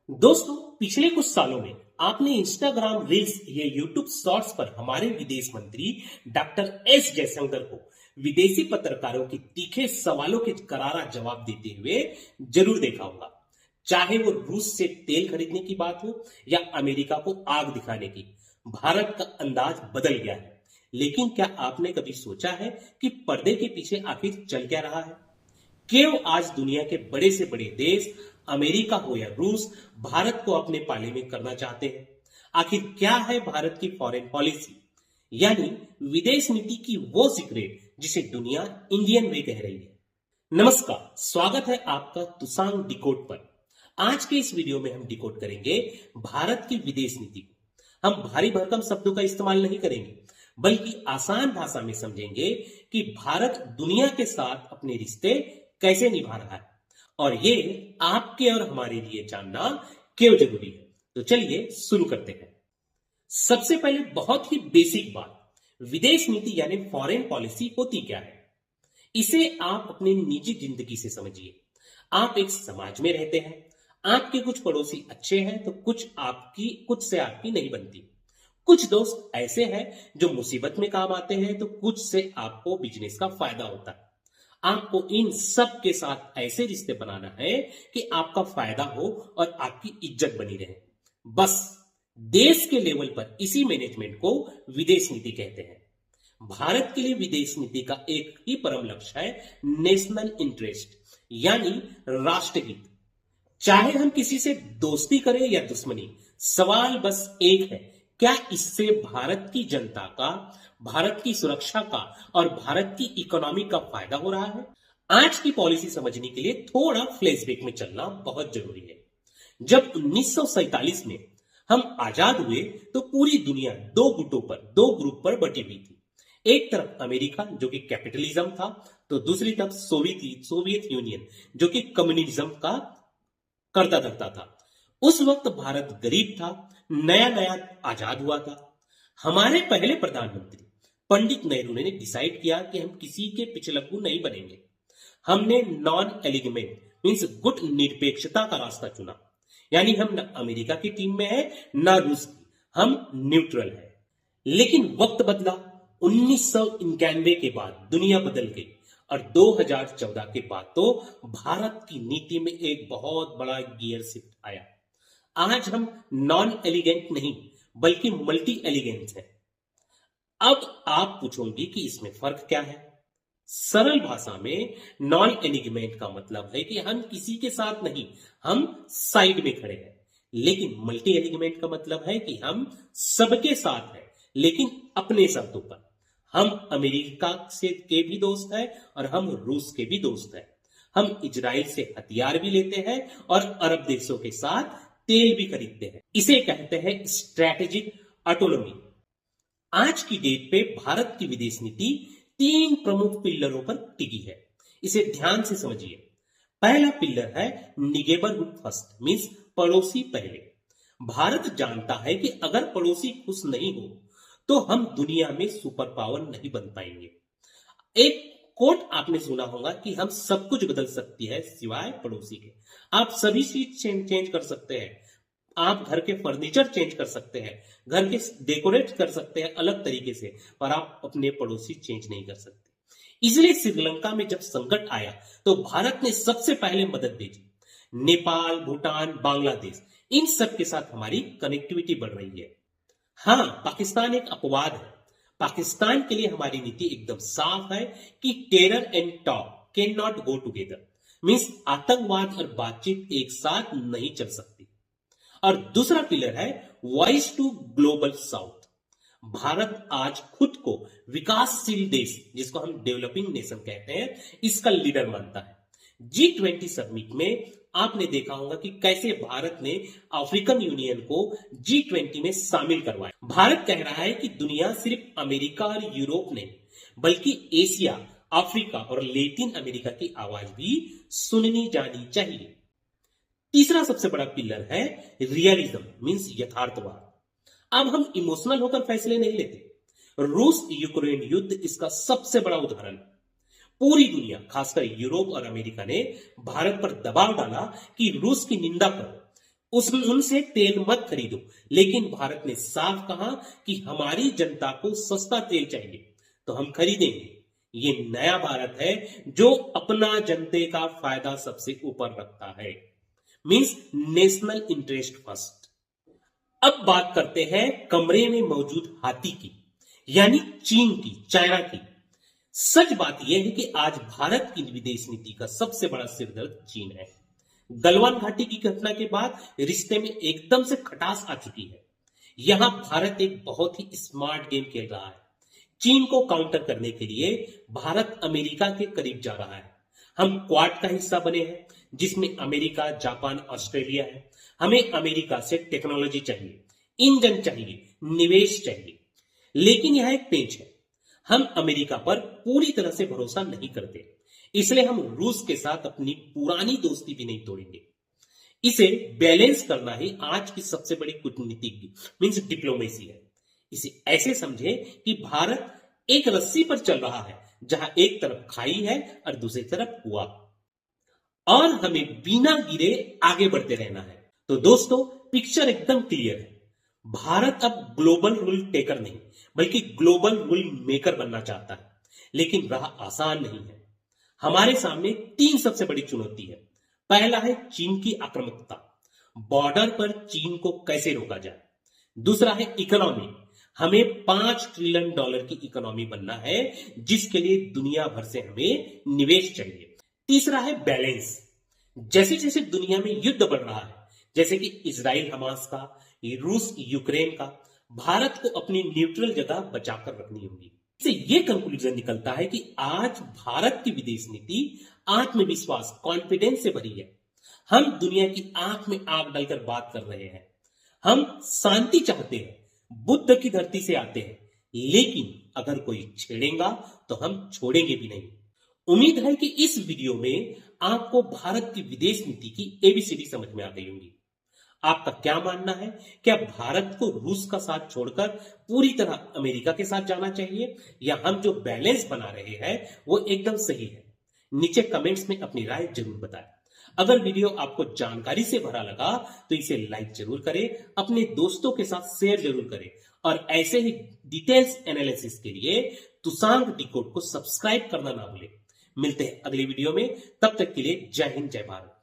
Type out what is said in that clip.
दोस्तों, पिछले कुछ सालों में आपने इंस्टाग्राम रील्स या यूट्यूब शॉर्ट्स पर हमारे विदेश मंत्री डॉक्टर एस जयशंकर को विदेशी पत्रकारों के तीखे सवालों के करारा जवाब देते हुए जरूर देखा होगा। चाहे वो रूस से तेल खरीदने की बात हो या अमेरिका को आग दिखाने की, भारत का अंदाज बदल गया है। लेकिन क्या आपने कभी सोचा है कि पर्दे के पीछे आखिर चल क्या रहा है? क्यों आज दुनिया के बड़े से बड़े देश, अमेरिका हो या रूस, भारत को अपने पाले में करना चाहते हैं? आखिर क्या है भारत की फॉरेन पॉलिसी, यानी विदेश नीति की वो सीक्रेट जिसे दुनिया इंडियन वे कह रही है? नमस्कार, स्वागत है आपका तुसांग डिकोड पर। आज के इस वीडियो में हम डिकोड करेंगे भारत की विदेश नीति को। हम भारी भरकम शब्दों का इस्तेमाल नहीं करेंगे, बल्कि आसान भाषा में समझेंगे कि भारत दुनिया के साथ अपने रिश्ते कैसे निभा रहा है और ये आपके और हमारे लिए जानना क्यों जरूरी है। तो चलिए शुरू करते हैं। सबसे पहले बहुत ही बेसिक बात, विदेश नीति यानी फॉरेन पॉलिसी होती क्या है? इसे आप अपनी निजी जिंदगी से समझिए। आप एक समाज में रहते हैं, आपके कुछ पड़ोसी अच्छे हैं तो कुछ से आपकी नहीं बनती। कुछ दोस्त ऐसे हैं जो मुसीबत में काम आते हैं तो कुछ से आपको बिजनेस का फायदा होता है। आपको इन सब के साथ ऐसे रिश्ते बनाना है कि आपका फायदा हो और आपकी इज्जत बनी रहे। बस देश के लेवल पर इसी मैनेजमेंट को विदेश नीति कहते हैं। भारत के लिए विदेश नीति का एक ही परम लक्ष्य है, नेशनल इंटरेस्ट, यानी राष्ट्रहित। चाहे हम किसी से दोस्ती करें या दुश्मनी, सवाल बस एक है, क्या इससे भारत की जनता का, भारत की सुरक्षा का और भारत की इकोनॉमी का फायदा हो रहा है? आज की पॉलिसी समझने के लिए थोड़ा फ्लैशबैक में चलना बहुत जरूरी है। जब 1947 में हम आजाद हुए तो पूरी दुनिया दो ग्रुप पर बटी हुई थी। एक तरफ अमेरिका जो कि कैपिटलिज्म था, तो दूसरी तरफ सोवियत यूनियन जो कि कम्युनिज्म का करता धरता था। उस वक्त भारत गरीब था, नया नया आजाद हुआ था। हमारे पहले प्रधानमंत्री पंडित नेहरू ने डिसाइड किया कि हम किसी के पिछलग्गू नहीं बनेंगे। हमने नॉन एलिगमेंट मींस गुट निरपेक्षता का रास्ता चुना, यानी हम न अमेरिका की टीम में है न रूस की, हम न्यूट्रल है। लेकिन वक्त बदला। 1991 के बाद दुनिया बदल गई और 2014 के बाद तो भारत की नीति में एक बहुत बड़ा गियर शिफ्ट आया। आज हम नॉन एलिगेंट नहीं बल्कि मल्टी एलिगेंट हैं। अब आप पूछोगे कि इसमें फर्क क्या है? सरल भाषा में नॉन एलिगमेंट का मतलब है कि हम किसी के साथ नहीं, हम साइड में खड़े हैं। लेकिन मल्टी एलिगमेंट का मतलब है कि हम सबके साथ हैं, लेकिन अपने शर्तों पर। हम अमेरिका से के भी दोस्त हैं और हम रूस के भी दोस्त हैं। हम इजराइल से हथियार भी लेते हैं और अरब देशों के साथ तेल भी खरीदते हैं। इसे कहते हैं स्ट्रैटेजिक ऑटोनॉमी। आज की डेट पे भारत की विदेश नीति 3 प्रमुख पिलरों पर टिकी है। इसे ध्यान से समझिए। पहला पिलर है निगेबरहुड फर्स्ट, मींस पड़ोसी पहले। भारत जानता है कि अगर पड़ोसी खुश नहीं हो तो हम दुनिया में सुपर पावर नहीं बन पाएंगे। एक कोट आपने सुना होगा कि हम सब कुछ बदल सकती है सिवाय पड़ोसी के। आप सभी चीज चेंज कर सकते हैं, आप घर के फर्नीचर चेंज कर सकते हैं, घर के डेकोरेट कर सकते हैं अलग तरीके से, पर आप अपने पड़ोसी चेंज नहीं कर सकते। इसलिए श्रीलंका में जब संकट आया तो भारत ने सबसे पहले मदद भेजी। नेपाल, भूटान, बांग्लादेश, इन सब के साथ हमारी कनेक्टिविटी बढ़ रही है। हाँ, पाकिस्तान एक अपवाद है। पाकिस्तान के लिए हमारी नीति एकदम साफ है कि terror and talk can not go together, means आतंकवाद और बातचीत एक साथ नहीं चल सकती। और दूसरा पिलर है voice to global south. Bharat आज खुद को विकासशील देश, जिसको हम डेवलपिंग नेशन कहते हैं, इसका लीडर मानता है। G20 समिट में आपने देखा होगा कि कैसे भारत ने अफ्रीकन यूनियन को G20 में शामिल करवाया। भारत कह रहा है कि दुनिया सिर्फ अमेरिका और यूरोप नहीं, बल्कि एशिया, अफ्रीका और लैटिन अमेरिका की आवाज भी सुननी जानी चाहिए। तीसरा सबसे बड़ा पिलर है रियलिज्म, मींस यथार्थवाद। अब हम इमोशनल होकर फैसले नहीं लेते। रूस यूक्रेन युद्ध इसका सबसे बड़ा उदाहरण। पूरी दुनिया, खासकर यूरोप और अमेरिका ने भारत पर दबाव डाला कि रूस की निंदा करो, उनसे तेल मत खरीदो। लेकिन भारत ने साफ कहा कि हमारी जनता को सस्ता तेल चाहिए तो हम खरीदेंगे। ये नया भारत है जो अपना जनते का फायदा सबसे ऊपर रखता है, मींस नेशनल इंटरेस्ट फर्स्ट। अब बात करते हैं कमरे में मौजूद हाथी की, यानी चीन की, चाइना की। सच बात यह है कि आज भारत की विदेश नीति का सबसे बड़ा सिरदर्द चीन है। गलवान घाटी की घटना के बाद रिश्ते में एकदम से खटास आ चुकी है। यहां भारत एक बहुत ही स्मार्ट गेम खेल रहा है। चीन को काउंटर करने के लिए भारत अमेरिका के करीब जा रहा है। हम क्वाड का हिस्सा बने हैं, जिसमें अमेरिका, जापान, ऑस्ट्रेलिया है। हमें अमेरिका से टेक्नोलॉजी चाहिए, इंजन चाहिए, निवेश चाहिए। लेकिन यह एक पेंच है, हम अमेरिका पर पूरी तरह से भरोसा नहीं करते, इसलिए हम रूस के साथ अपनी पुरानी दोस्ती भी नहीं तोड़ेंगे। इसे बैलेंस करना ही आज की सबसे बड़ी कूटनीतिक मींस डिप्लोमेसी है। इसे ऐसे समझे कि भारत एक रस्सी पर चल रहा है, जहां एक तरफ खाई है और दूसरी तरफ कुआं, और हमें बिना गिरे आगे बढ़ते रहना है। तो दोस्तों, पिक्चर एकदम क्लियर है। भारत अब ग्लोबल रूल टेकर नहीं, बल्कि ग्लोबल रूल मेकर बनना चाहता है। लेकिन राह आसान नहीं है। हमारे सामने 3 सबसे बड़ी चुनौती है। पहला है चीन की आक्रामकता, बॉर्डर पर चीन को कैसे रोका जाए। दूसरा है इकोनॉमी, हमें $5 ट्रिलियन की इकोनॉमी बनना है, जिसके लिए दुनिया भर से हमें निवेश चाहिए। तीसरा है बैलेंस, जैसे जैसे दुनिया में युद्ध बढ़ रहा है, जैसे कि इजराइल हमास का, रूस यूक्रेन का, भारत को अपनी न्यूट्रल जगह बचाकर रखनी होगी। इससे यह कंक्लूजन निकलता है कि आज भारत की विदेश नीति आत्मविश्वास, कॉन्फिडेंस से भरी है। हम दुनिया की आंख में आंख डालकर बात कर रहे हैं। हम शांति चाहते हैं, बुद्ध की धरती से आते हैं, लेकिन अगर कोई छेड़ेगा तो हम छोड़ेंगे भी नहीं। उम्मीद है कि इस वीडियो में आपको भारत की विदेश नीति की एबीसीडी समझ में आ गई होगी। आपका क्या मानना है? क्या भारत को रूस का साथ छोड़कर पूरी तरह अमेरिका के साथ जाना चाहिए, या हम जो बैलेंस बना रहे हैं वो एकदम सही है? नीचे कमेंट्स में अपनी राय जरूर बताएं। अगर वीडियो आपको जानकारी से भरा लगा तो इसे लाइक जरूर करें, अपने दोस्तों के साथ शेयर जरूर करें, और ऐसे ही डिटेल्स एनालिसिस के लिए तुसांग डिकोड को सब्सक्राइब करना ना भूलें। मिलते हैं अगले वीडियो में, तब तक के लिए जय हिंद, जय भारत।